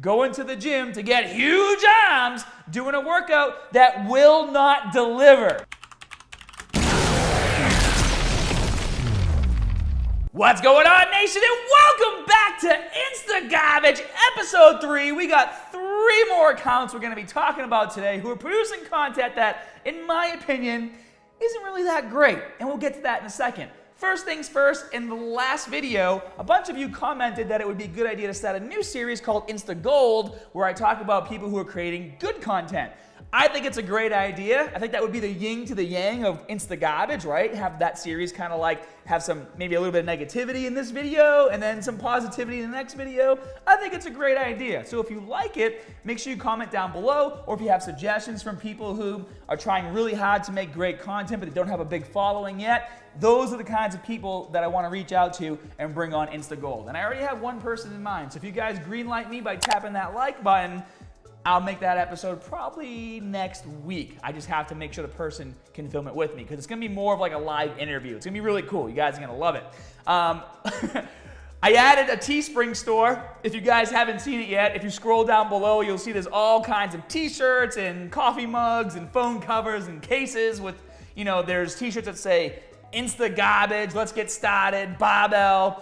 going to the gym to get huge arms, doing a workout that will not deliver. What's going on, nation, and welcome back to INSTA-GAHHHBAGE Episode 3. We got 3 more accounts we're going to be talking about today who are producing content that, in my opinion, isn't really that great, and we'll get to that in a second. First things first, in the last video, a bunch of you commented that it would be a good idea to start a new series called Insta Gold, where I talk about people who are creating good content. I think it's a great idea. I think that would be the yin to the yang of INSTA-GAHHHBAGE, right? Have that series kind of like have some, maybe a little bit of negativity in this video and then some positivity in the next video. I think it's a great idea. So if you like it, make sure you comment down below, or if you have suggestions from people who are trying really hard to make great content but they don't have a big following yet, those are the kinds of people that I want to reach out to and bring on Insta Gold. And I already have one person in mind. So if you guys greenlight me by tapping that like button, I'll make that episode probably next week. I just have to make sure the person can film it with me because it's going to be more of like a live interview. It's going to be really cool. You guys are going to love it. I added a Teespring store. If you guys haven't seen it yet, if you scroll down below, you'll see there's all kinds of t-shirts and coffee mugs and phone covers and cases with, you know, there's t-shirts that say Insta-GAHHHBAGE, let's get started, barbell,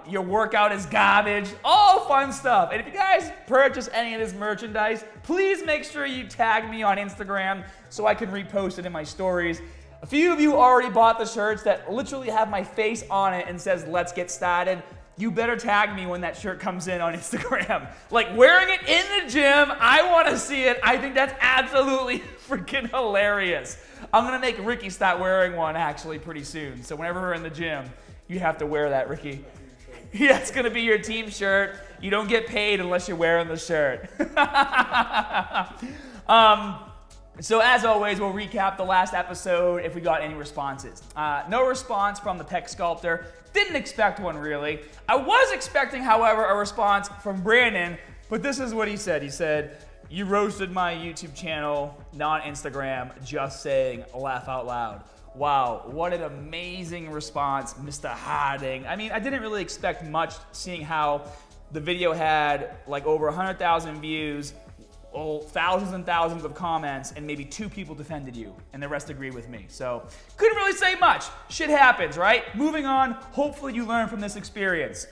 your workout is garbage, all fun stuff. And if you guys purchase any of this merchandise, please make sure you tag me on Instagram so I can repost it in my stories. A few of you already bought the shirts that literally have my face on it and says, let's get started. You better tag me when that shirt comes in on Instagram. Like wearing it in the gym, I want to see it. I think that's absolutely freaking hilarious. I'm going to make Ricky start wearing one actually pretty soon. So whenever we're in the gym, you have to wear that, Ricky. Yeah, it's going to be your team shirt. You don't get paid unless you're wearing the shirt. So as always, we'll recap the last episode if we got any responses. No response from the tech sculptor. Didn't expect one, really. I was expecting, however, a response from Brandon, but this is what he said. He said, "You roasted my YouTube channel, not Instagram, just saying, laugh out loud." Wow, what an amazing response, Mr. Harding. I mean, I didn't really expect much, seeing how the video had like over 100,000 views, thousands and thousands of comments, and maybe 2 people defended you, and the rest agreed with me. So, couldn't really say much. Shit happens, right? Moving on, hopefully you learn from this experience.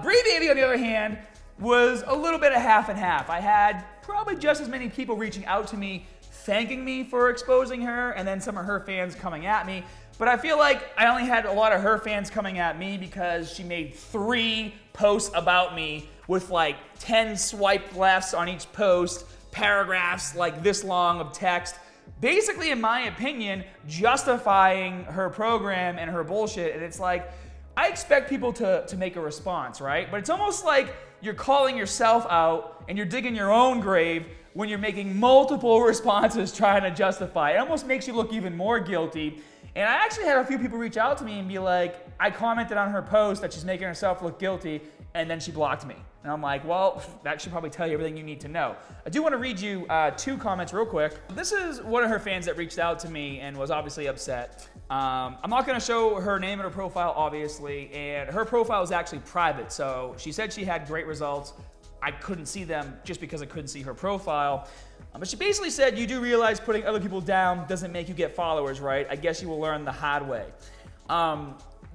Bree Davy, on the other hand, was a little bit of half and half. I had probably just as many people reaching out to me, thanking me for exposing her, and then some of her fans coming at me. But I feel like I only had a lot of her fans coming at me because she made 3 posts about me with like 10 swipe lefts on each post, paragraphs like this long of text, basically, in my opinion, justifying her program and her bullshit. And it's like, I expect people to make a response, right? But it's almost like you're calling yourself out and you're digging your own grave when you're making multiple responses trying to justify. It almost makes you look even more guilty. And I actually had a few people reach out to me and be like, I commented on her post that she's making herself look guilty, and then she blocked me. And I'm like, well, that should probably tell you everything you need to know. I do want to read you 2 comments real quick. This is one of her fans that reached out to me and was obviously upset. I'm not going to show her name and her profile, obviously, and her profile is actually private. So she said she had great results. I couldn't see them just because I couldn't see her profile. But she basically said, you do realize putting other people down doesn't make you get followers, right? I guess you will learn the hard way.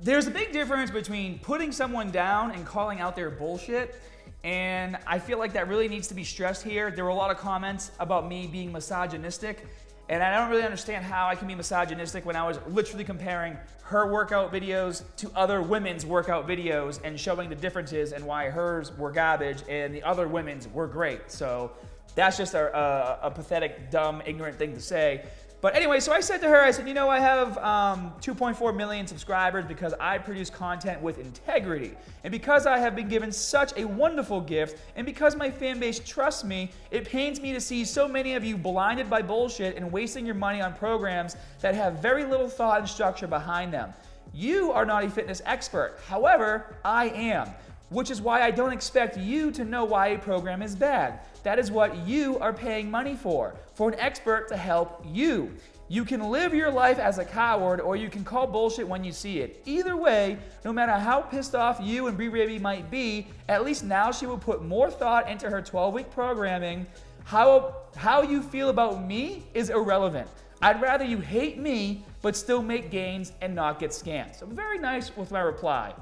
There's a big difference between putting someone down and calling out their bullshit, and I feel like that really needs to be stressed here. There were a lot of comments about me being misogynistic, and I don't really understand how I can be misogynistic when I was literally comparing her workout videos to other women's workout videos and showing the differences and why hers were garbage and the other women's were great. So that's just a pathetic, dumb, ignorant thing to say. But anyway, so I said to her, I said, you know, I have 2.4 million subscribers because I produce content with integrity. And because I have been given such a wonderful gift, and because my fan base trusts me, it pains me to see so many of you blinded by bullshit and wasting your money on programs that have very little thought and structure behind them. You are not a fitness expert. However, I am. which is why I don't expect you to know why a program is bad. That is what you are paying money for an expert to help you. You can live your life as a coward, or you can call bullshit when you see it. Either way, no matter how pissed off you and Baby might be, at least now she will put more thought into her 12-week programming. How you feel about me is irrelevant. I'd rather you hate me, but still make gains and not get scammed. So very nice with my reply.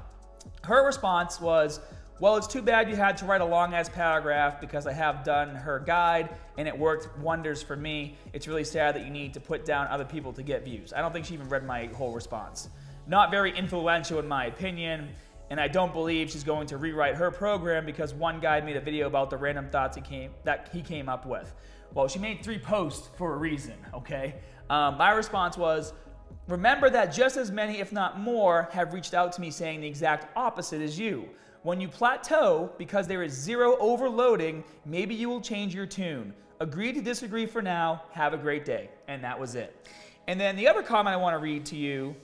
Her response was, well, it's too bad you had to write a long-ass paragraph because I have done her guide and it worked wonders for me. It's really sad that you need to put down other people to get views. I don't think she even read my whole response. Not very influential in my opinion, and I don't believe she's going to rewrite her program because one guy made a video about the random thoughts he came up with. Well, she made 3 posts for a reason, okay? My response was, remember that just as many, if not more, have reached out to me saying the exact opposite as you. When you plateau, because there is zero overloading, maybe you will change your tune. Agree to disagree for now. Have a great day. And that was it. And then the other comment I want to read to you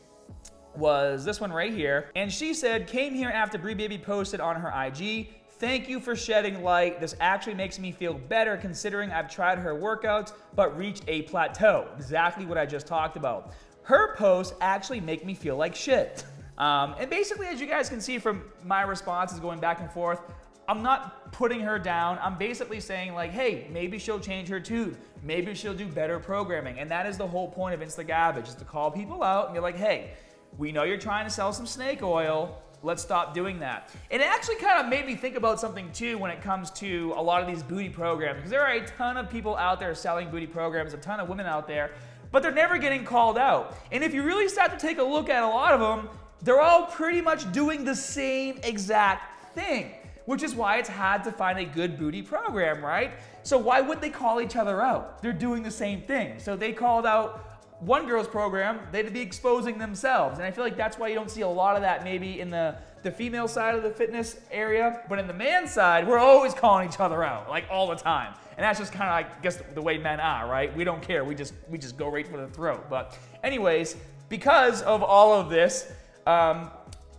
was this one right here. And she said, came here after Baby posted on her IG. Thank you for shedding light. This actually makes me feel better considering I've tried her workouts but reached a plateau. Exactly what I just talked about. Her posts actually make me feel like shit. And basically, as you guys can see from my responses going back and forth, I'm not putting her down. I'm basically saying like, hey, maybe she'll change her tune. Maybe she'll do better programming. And that is the whole point of INSTA-GAHHHBAGE, is to call people out and be like, hey, we know you're trying to sell some snake oil. Let's stop doing that. And it actually kind of made me think about something too when it comes to a lot of these booty programs, because there are a ton of people out there selling booty programs, a ton of women out there, but they're never getting called out. And if you really start to take a look at a lot of them, they're all pretty much doing the same exact thing, which is why it's hard to find a good booty program, right? So why would they call each other out? They're doing the same thing. So they called out one girl's program, they'd be exposing themselves. And I feel like that's why you don't see a lot of that maybe in the female side of the fitness area, but in the man side, we're always calling each other out, like all the time. And that's just kind of, I guess, the way men are, right? We don't care, we just go right for the throat. But anyways, because of all of this,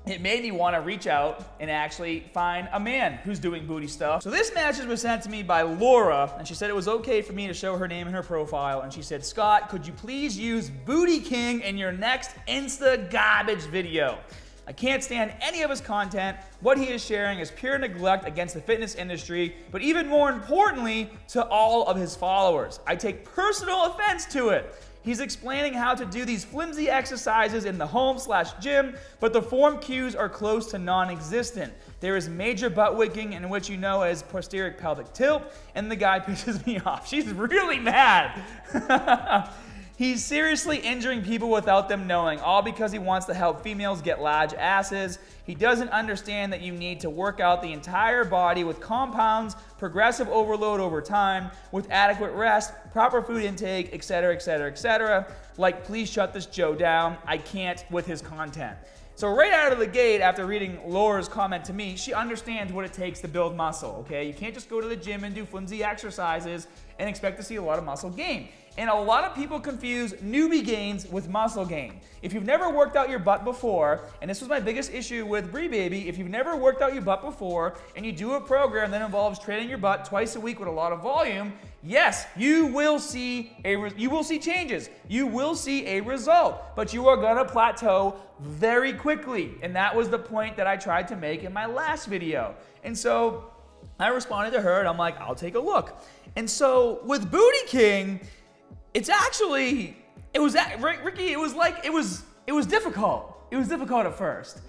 it made me want to reach out and actually find a man who's doing booty stuff. So this message was sent to me by Laura, and she said it was okay for me to show her name in her profile. And she said, Scott, could you please use Booty King in your next INSTA-GAHHHBAGE video? I can't stand any of his content. What he is sharing is pure neglect against the fitness industry, but even more importantly, to all of his followers. I take personal offense to it. He's explaining how to do these flimsy exercises in the home/gym, but the form cues are close to non-existent. There is major butt wicking, in which you know as posterior pelvic tilt, and the guy pisses me off. She's really mad. He's seriously injuring people without them knowing, all because he wants to help females get large asses. He doesn't understand that you need to work out the entire body with compounds, progressive overload over time, with adequate rest, proper food intake, etc., etc., etc. Like, please shut this Joe down. I can't with his content. So right out of the gate, after reading Laura's comment to me, she understands what it takes to build muscle, okay? You can't just go to the gym and do flimsy exercises and expect to see a lot of muscle gain. And a lot of people confuse newbie gains with muscle gain. If you've never worked out your butt before, and this was my biggest issue with Baby, if you've never worked out your butt before and you do a program that involves training your butt twice a week with a lot of volume, yes, you will see changes. You will see a result, but you are gonna plateau very quickly. And that was the point that I tried to make in my last video. And so I responded to her and I'm like, I'll take a look. And so with Booty King, it's actually, Ricky, it was difficult. It was difficult at first.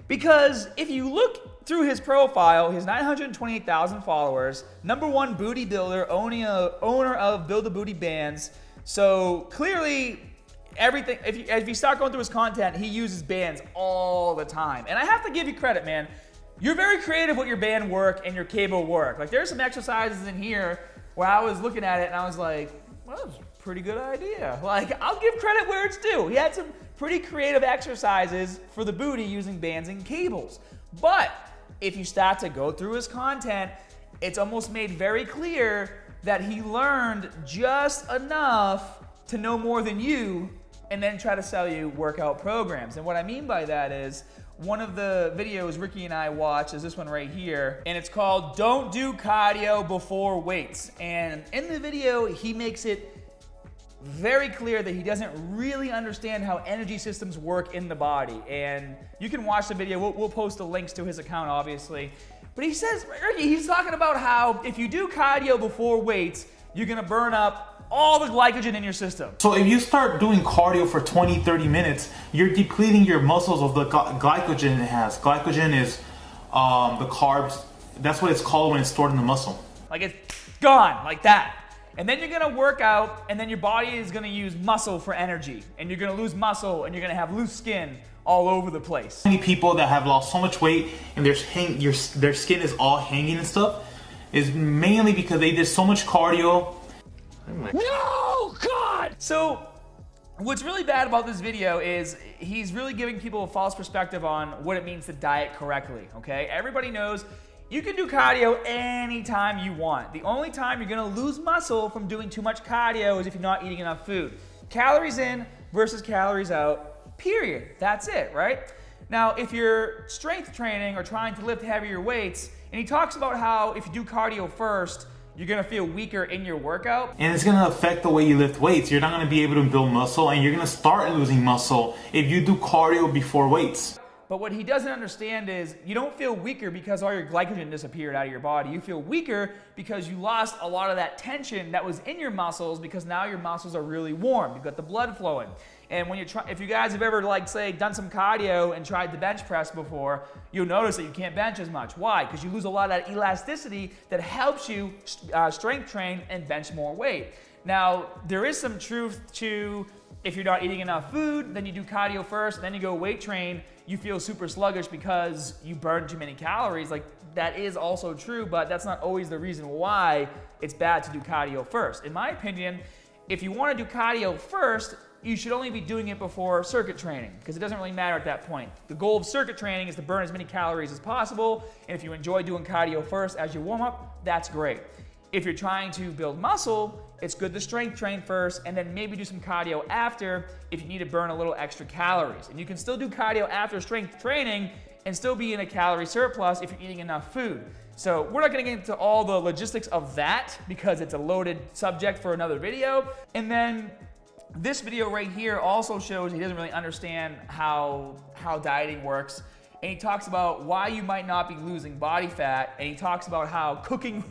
Because if you look through his profile, his 928,000 followers, #1 booty builder, owner of Build a Booty bands. So clearly, everything, if you start going through his content, he uses bands all the time. And I have to give you credit, man. You're very creative with your band work and your cable work. Like, there's some exercises in here where I was looking at it and I was like, well, that was a pretty good idea. Like, I'll give credit where it's due. He had some pretty creative exercises for the booty using bands and cables. But if you start to go through his content, it's almost made very clear that he learned just enough to know more than you and then try to sell you workout programs. And what I mean by that is, one of the videos Ricky and I watch is this one right here, and it's called Don't Do Cardio Before Weights. And in the video, he makes it very clear that he doesn't really understand how energy systems work in the body. And you can watch the video. We'll post the links to his account, obviously. But he says, he's talking about how if you do cardio before weights, you're gonna burn up all the glycogen in your system. So if you start doing cardio for 20, 30 minutes, you're depleting your muscles of the glycogen it has. Glycogen is the carbs. That's what it's called when it's stored in the muscle. Like it's gone, like that. And then you're gonna work out, and then your body is gonna use muscle for energy. And you're gonna lose muscle, and you're gonna have loose skin all over the place. Many people that have lost so much weight and their skin is all hanging and stuff is mainly because they did so much cardio. No, God! So, what's really bad about this video is he's really giving people a false perspective on what it means to diet correctly, okay? Everybody knows you can do cardio anytime you want. The only time you're gonna lose muscle from doing too much cardio is if you're not eating enough food. Calories in versus calories out, period. That's it, right? Now, if you're strength training or trying to lift heavier weights, and he talks about how if you do cardio first, you're gonna feel weaker in your workout. And it's gonna affect the way you lift weights. You're not gonna be able to build muscle, and you're gonna start losing muscle if you do cardio before weights. But what he doesn't understand is you don't feel weaker because all your glycogen disappeared out of your body. You feel weaker because you lost a lot of that tension that was in your muscles because now your muscles are really warm. You've got the blood flowing. And when if you guys have ever, like, say, done some cardio and tried to bench press before, you'll notice that you can't bench as much. Why? Because you lose a lot of that elasticity that helps you strength train and bench more weight. Now, there is some truth to if you're not eating enough food, then you do cardio first, then you go weight train, you feel super sluggish because you burn too many calories. Like, that is also true, but that's not always the reason why it's bad to do cardio first. In my opinion, if you want to do cardio first, you should only be doing it before circuit training because it doesn't really matter at that point. The goal of circuit training is to burn as many calories as possible, and if you enjoy doing cardio first as your warm-up, that's great. If you're trying to build muscle, it's good to strength train first and then maybe do some cardio after if you need to burn a little extra calories. And you can still do cardio after strength training and still be in a calorie surplus if you're eating enough food. So we're not gonna get into all the logistics of that because it's a loaded subject for another video. And then this video right here also shows he doesn't really understand how dieting works. And he talks about why you might not be losing body fat. And he talks about how cooking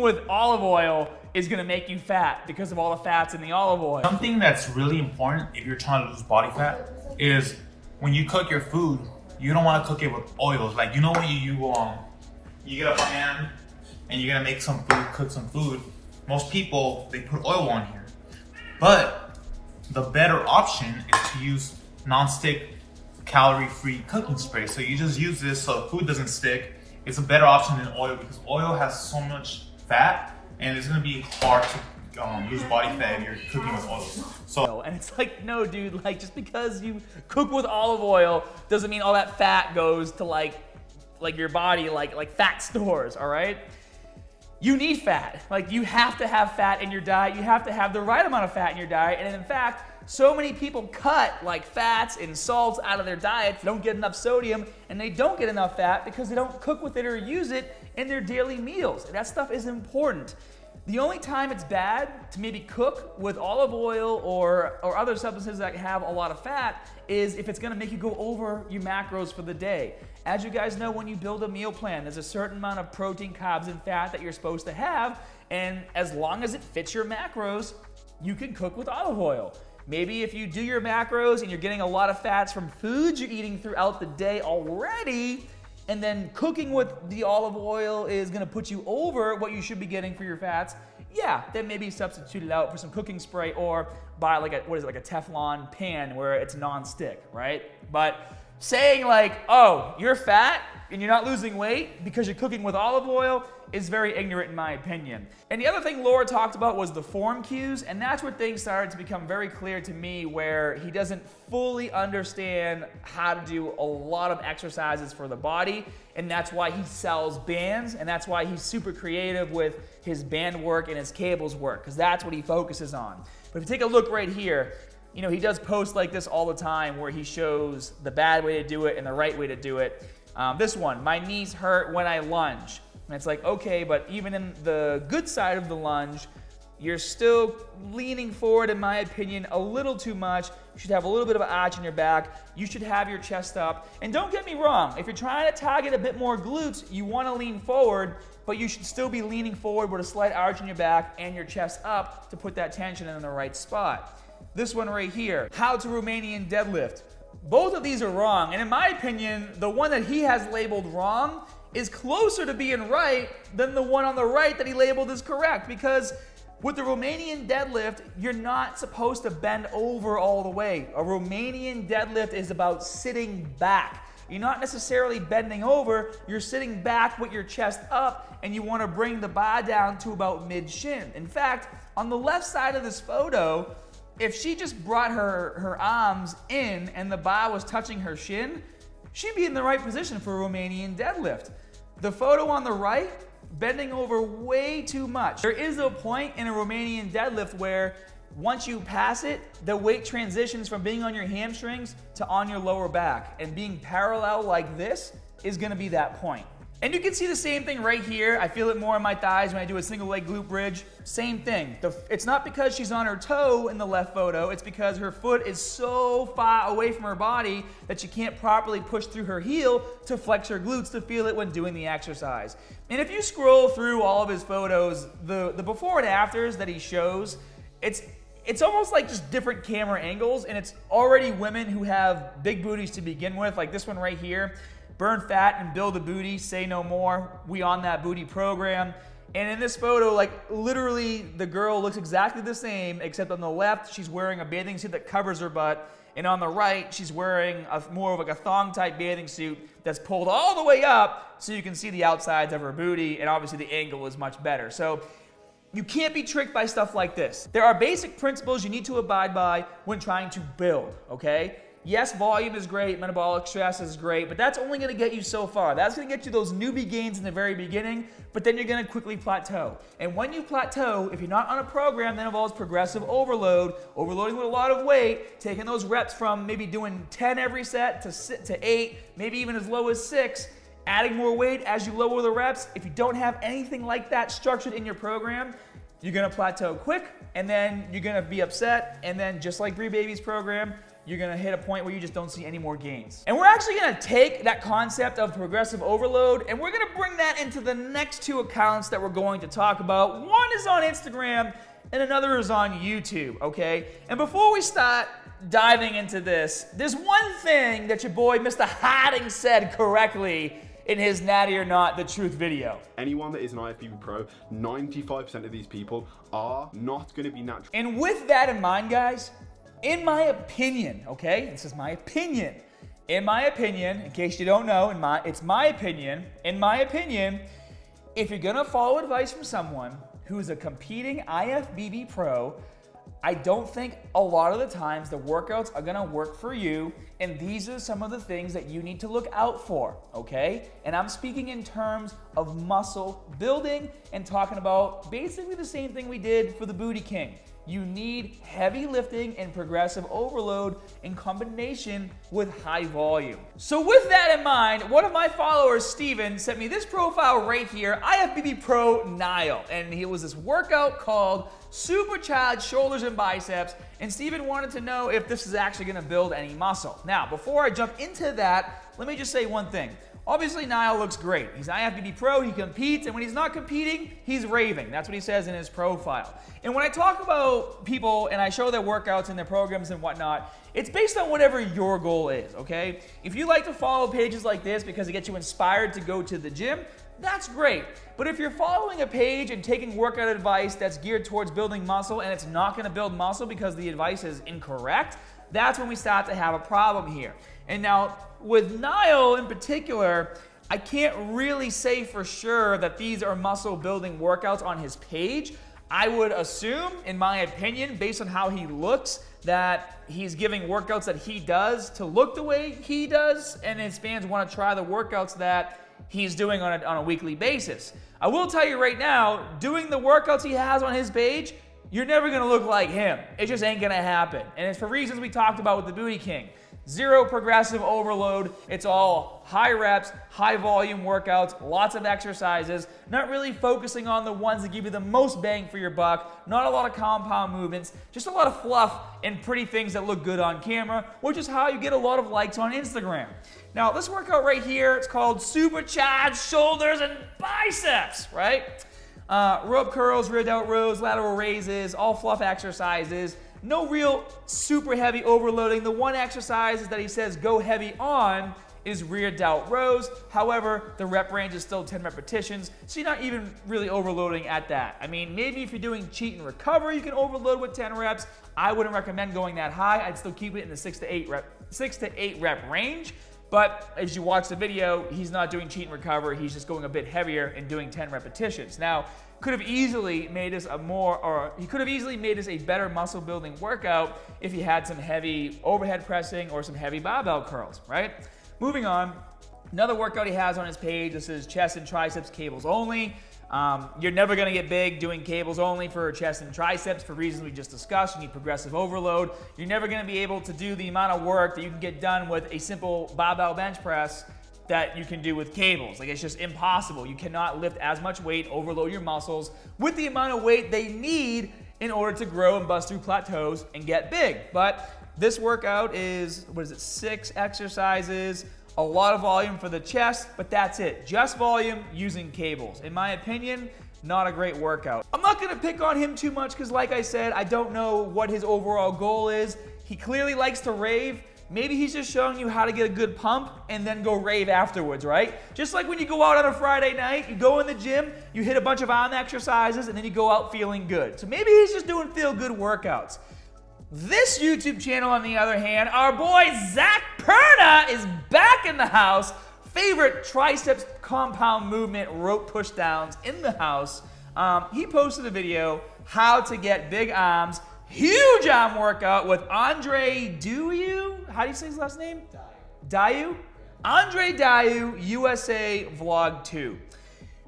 with olive oil is gonna make you fat because of all the fats in the olive oil. Something that's really important if you're trying to lose body fat is when you cook your food, you don't wanna cook it with oils. Like, you know when you get a pan and you're gonna make some food, cook some food, most people, they put oil on here. But the better option is to use non-stick calorie-free cooking spray. So you just use this so food doesn't stick. It's a better option than oil because oil has so much fat and it's gonna be hard to lose body fat if you're cooking with oil. So, and it's like, no, dude, like just because you cook with olive oil doesn't mean all that fat goes to like your body, like fat stores, all right? You need fat. Like, you have to have fat in your diet. You have to have the right amount of fat in your diet. And in fact, so many people cut like fats and salts out of their diets. They don't get enough sodium and they don't get enough fat because they don't cook with it or use it in their daily meals. And that stuff is important. The only time it's bad to maybe cook with olive oil or other substances that have a lot of fat is if it's gonna make you go over your macros for the day. As you guys know, when you build a meal plan, there's a certain amount of protein, carbs, and fat that you're supposed to have, and as long as it fits your macros, you can cook with olive oil. Maybe if you do your macros and you're getting a lot of fats from foods you're eating throughout the day already, and then cooking with the olive oil is gonna put you over what you should be getting for your fats, yeah, then maybe substitute it out for some cooking spray or buy like a Teflon pan where it's non-stick, right? But saying like, oh, you're fat and you're not losing weight because you're cooking with olive oil is very ignorant in my opinion. And the other thing Laura talked about was the form cues, and that's where things started to become very clear to me where he doesn't fully understand how to do a lot of exercises for the body, and that's why he sells bands, and that's why he's super creative with his band work and his cables work, because that's what he focuses on. But if you take a look right here, you know, he does posts like this all the time where he shows the bad way to do it and the right way to do it. This one, my knees hurt when I lunge. And it's like, okay, but even in the good side of the lunge, you're still leaning forward, in my opinion, a little too much. You should have a little bit of an arch in your back. You should have your chest up. And don't get me wrong, if you're trying to target a bit more glutes, you want to lean forward, but you should still be leaning forward with a slight arch in your back and your chest up to put that tension in the right spot. This one right here, how to Romanian deadlift. Both of these are wrong, and in my opinion, the one that he has labeled wrong is closer to being right than the one on the right that he labeled as correct, because with the Romanian deadlift, you're not supposed to bend over all the way. A Romanian deadlift is about sitting back. You're not necessarily bending over, you're sitting back with your chest up, and you want to bring the bar down to about mid-shin. In fact, on the left side of this photo, if she just brought her arms in and the bar was touching her shin, she'd be in the right position for a Romanian deadlift. The photo on the right, bending over way too much. There is a point in a Romanian deadlift where once you pass it, the weight transitions from being on your hamstrings to on your lower back, and being parallel like this is gonna be that point. And you can see the same thing right here. I feel it more in my thighs when I do a single leg glute bridge. Same thing. It's not because she's on her toe in the left photo, it's because her foot is so far away from her body that she can't properly push through her heel to flex her glutes to feel it when doing the exercise. And if you scroll through all of his photos, the before and afters that he shows, it's almost like just different camera angles, and it's already women who have big booties to begin with, like this one right here. Burn fat and build a booty, say no more. We on that booty program. And in this photo, like literally the girl looks exactly the same, except on the left, she's wearing a bathing suit that covers her butt. And on the right, she's wearing more of like a thong type bathing suit that's pulled all the way up so you can see the outsides of her booty. And obviously the angle is much better. So you can't be tricked by stuff like this. There are basic principles you need to abide by when trying to build, okay? Yes, volume is great, metabolic stress is great, but that's only gonna get you so far. That's gonna get you those newbie gains in the very beginning, but then you're gonna quickly plateau. And when you plateau, if you're not on a program that involves progressive overload, overloading with a lot of weight, taking those reps from maybe doing 10 every set to 8, maybe even as low as 6, adding more weight as you lower the reps, if you don't have anything like that structured in your program, you're gonna plateau quick, and then you're gonna be upset, and then just like Bree Baby's program, you're gonna hit a point where you just don't see any more gains. And we're actually gonna take that concept of progressive overload and we're gonna bring that into the next two accounts that we're going to talk about. One is on Instagram and another is on YouTube, okay? And before we start diving into this, there's one thing that your boy Mr. Harding said correctly in his Natty or Not the Truth video. Anyone that is an IFBB Pro, 95% of these people are not gonna be natural. And with that in mind, guys, in my opinion, okay, this is my opinion. In my opinion, in case you don't know, it's my opinion. In my opinion, if you're gonna follow advice from someone who's a competing IFBB Pro, I don't think a lot of the times the workouts are gonna work for you, and these are some of the things that you need to look out for, okay? And I'm speaking in terms of muscle building and talking about basically the same thing we did for the Booty King. You need heavy lifting and progressive overload in combination with high volume. So with that in mind, one of my followers, Steven, sent me this profile right here, IFBB Pro Niall, and it was this workout called Supercharged Shoulders and Biceps, and Steven wanted to know if this is actually gonna build any muscle. Now, before I jump into that, let me just say one thing. Obviously, Niall looks great. He's an IFBB Pro, he competes, and when he's not competing, he's raving. That's what he says in his profile. And when I talk about people and I show their workouts and their programs and whatnot, it's based on whatever your goal is, okay? If you like to follow pages like this because it gets you inspired to go to the gym, that's great. But if you're following a page and taking workout advice that's geared towards building muscle and it's not gonna build muscle because the advice is incorrect, that's when we start to have a problem here. And now, with Niall in particular, I can't really say for sure that these are muscle building workouts on his page. I would assume, in my opinion, based on how he looks, that he's giving workouts that he does to look the way he does, and his fans want to try the workouts that he's doing on a weekly basis. I will tell you right now, doing the workouts he has on his page, you're never gonna look like him. It just ain't gonna happen. And it's for reasons we talked about with the Booty King. Zero progressive overload. It's all high reps, high volume workouts, lots of exercises, not really focusing on the ones that give you the most bang for your buck, not a lot of compound movements, just a lot of fluff and pretty things that look good on camera, which is how you get a lot of likes on Instagram. Now, this workout right here, it's called supercharged shoulders and biceps, right? Rope curls, rear delt rows, lateral raises, all fluff exercises. No real super heavy overloading. The one exercise that he says go heavy on is rear delt rows. However, the rep range is still 10 repetitions, so you're not even really overloading at that. I mean, maybe if you're doing cheat and recover, you can overload with 10 reps. I wouldn't recommend going that high. I'd still keep it in the 6 to 8 rep range. But as you watch the video, he's not doing cheat and recover. He's just going a bit heavier and doing 10 repetitions. Now, could have easily made this he could have easily made this a better muscle building workout if he had some heavy overhead pressing or some heavy barbell curls, right? Moving on, another workout he has on his page, this is chest and triceps cables only. You're never gonna get big doing cables only for chest and triceps for reasons we just discussed. You need progressive overload. You're never gonna be able to do the amount of work that you can get done with a simple barbell bench press that you can do with cables. Like, it's just impossible. You cannot lift as much weight, overload your muscles with the amount of weight they need in order to grow and bust through plateaus and get big. But this workout is, 6 exercises, a lot of volume for the chest, but that's it. Just volume using cables. In my opinion, not a great workout. I'm not gonna pick on him too much because, like I said, I don't know what his overall goal is. He clearly likes to rave. Maybe he's just showing you how to get a good pump and then go rave afterwards, right? Just like when you go out on a Friday night, you go in the gym, you hit a bunch of arm exercises, and then you go out feeling good. So maybe he's just doing feel-good workouts. This YouTube channel, on the other hand, our boy Zach Poorna is back in the house. Favorite triceps compound movement rope pushdowns in the house. He posted a video, how to get big arms. Huge arm workout with Andre Dayu. How do you say his last name? Dayu. Andre Dayu, USA Vlog 2.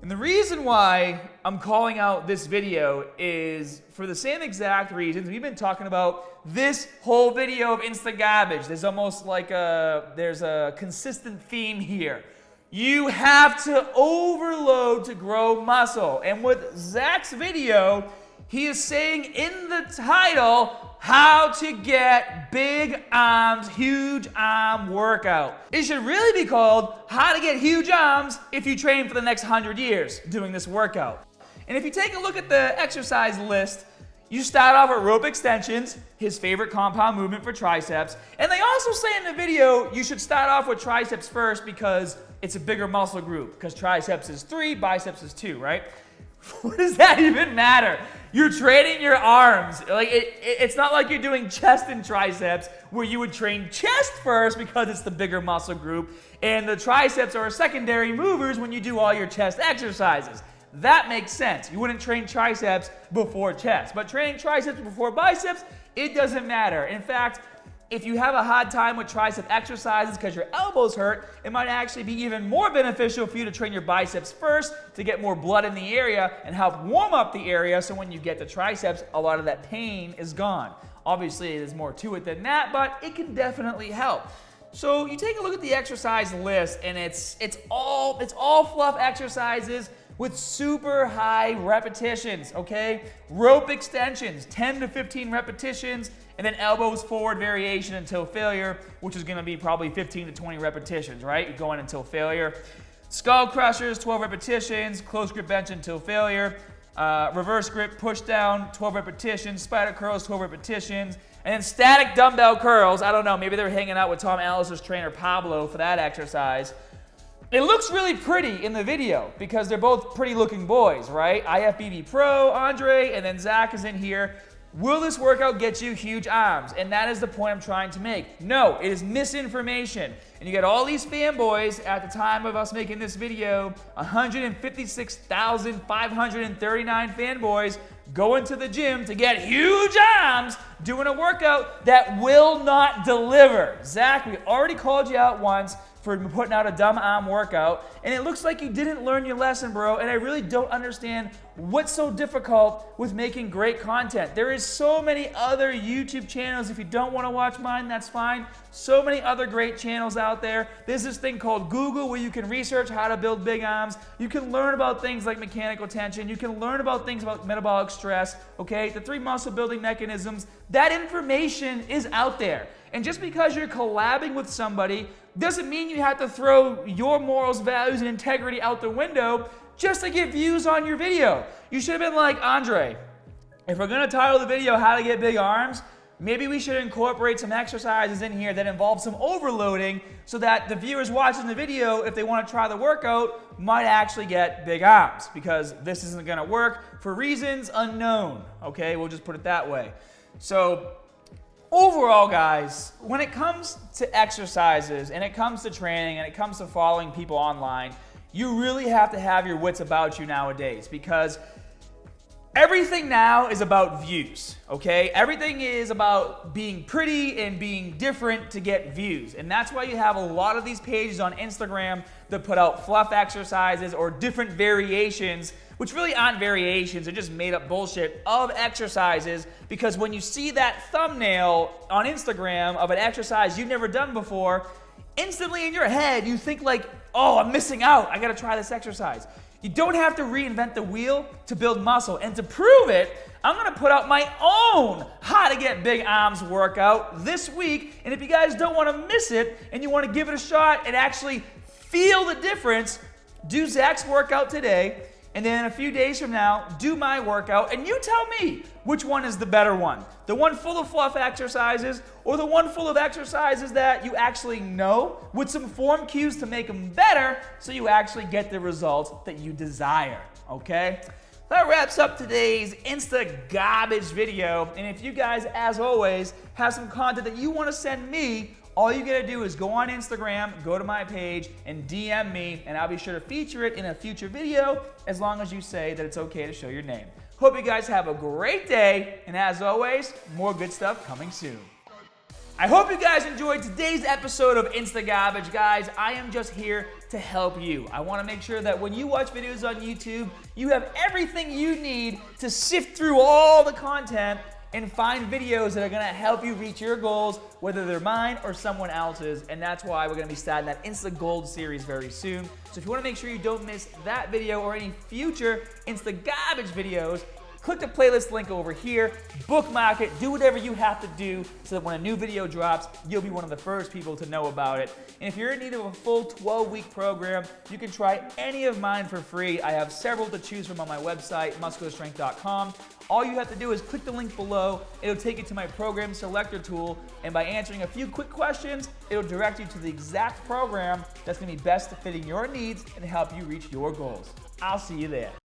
And the reason why I'm calling out this video is for the same exact reasons we've been talking about this whole video of INSTA-GAHHHBAGE. There's almost like there's a consistent theme here. You have to overload to grow muscle. And with Zach's video, he is saying in the title, how to get big arms, huge arm workout. It should really be called how to get huge arms if you train for the next 100 years doing this workout. And if you take a look at the exercise list, you start off at rope extensions, his favorite compound movement for triceps. And they also say in the video, you should start off with triceps first because it's a bigger muscle group, because triceps is 3, biceps is 2, right? What does that even matter? You're training your arms. Like it's not like you're doing chest and triceps where you would train chest first because it's the bigger muscle group, and the triceps are secondary movers when you do all your chest exercises. That makes sense. You wouldn't train triceps before chest, but training triceps before biceps, it doesn't matter. In fact, if you have a hard time with tricep exercises because your elbows hurt, it might actually be even more beneficial for you to train your biceps first to get more blood in the area and help warm up the area so when you get to triceps, a lot of that pain is gone. Obviously, there's more to it than that, but it can definitely help. So you take a look at the exercise list, and it's all fluff exercises with super high repetitions, okay? Rope extensions, 10 to 15 repetitions, and then elbows forward variation until failure, which is gonna be probably 15 to 20 repetitions, right? You're going until failure. Skull crushers, 12 repetitions, close grip bench until failure. Reverse grip push down, 12 repetitions. Spider curls, 12 repetitions. And then static dumbbell curls, I don't know, maybe they're hanging out with Tom Ellis's trainer Pablo for that exercise. It looks really pretty in the video because they're both pretty looking boys, right? IFBB Pro, Andre, and then Zach is in here. Will this workout get you huge arms? And that is the point I'm trying to make. No, it is misinformation. And you got all these fanboys at the time of us making this video, 156,539 fanboys going to the gym to get huge arms, doing a workout that will not deliver. Zach, we already called you out once for putting out a dumb arm workout, and it looks like you didn't learn your lesson, bro, and I really don't understand what's so difficult with making great content. There is so many other YouTube channels. If you don't want to watch mine, that's fine. So many other great channels out there. There's this thing called Google where you can research how to build big arms. You can learn about things like mechanical tension. You can learn about things about metabolic stress, okay? The 3 muscle building mechanisms. That information is out there. And just because you're collabing with somebody doesn't mean you have to throw your morals, values, and integrity out the window just to get views on your video. You should have been like, Andre, if we're gonna title the video How to Get Big Arms, maybe we should incorporate some exercises in here that involve some overloading so that the viewers watching the video, if they want to try the workout, might actually get big arms, because this isn't gonna work for reasons unknown, okay? We'll just put it that way. So overall, guys, when it comes to exercises and it comes to training and it comes to following people online, you really have to have your wits about you nowadays, because everything now is about views, okay? Everything is about being pretty and being different to get views. And that's why you have a lot of these pages on Instagram that put out fluff exercises or different variations, which really aren't variations, they're just made up bullshit of exercises, because when you see that thumbnail on Instagram of an exercise you've never done before, instantly in your head you think like, oh, I'm missing out, I gotta try this exercise. You don't have to reinvent the wheel to build muscle. And to prove it, I'm gonna put out my own How to Get Big Arms workout this week. And if you guys don't wanna miss it and you wanna give it a shot and actually feel the difference, do Zach's workout today. And then a few days from now, do my workout, and you tell me which one is the better one. The one full of fluff exercises, or the one full of exercises that you actually know with some form cues to make them better so you actually get the results that you desire, okay? That wraps up today's Insta-Garbage video. And if you guys, as always, have some content that you want to send me, all you gotta do is go on Instagram, go to my page, and DM me, and I'll be sure to feature it in a future video as long as you say that it's okay to show your name. Hope you guys have a great day, and as always, more good stuff coming soon. I hope you guys enjoyed today's episode of Insta-Garbage. Guys, I am just here to help you. I wanna make sure that when you watch videos on YouTube, you have everything you need to sift through all the content and find videos that are gonna help you reach your goals, whether they're mine or someone else's. And that's why we're gonna be starting that Insta Gold series very soon. So if you wanna make sure you don't miss that video or any future Insta Garbage videos, click the playlist link over here, bookmark it, do whatever you have to do so that when a new video drops, you'll be one of the first people to know about it. And if you're in need of a full 12-week program, you can try any of mine for free. I have several to choose from on my website, muscularstrength.com. All you have to do is click the link below. It'll take you to my program selector tool, and by answering a few quick questions, it'll direct you to the exact program that's gonna be best fitting your needs and help you reach your goals. I'll see you there.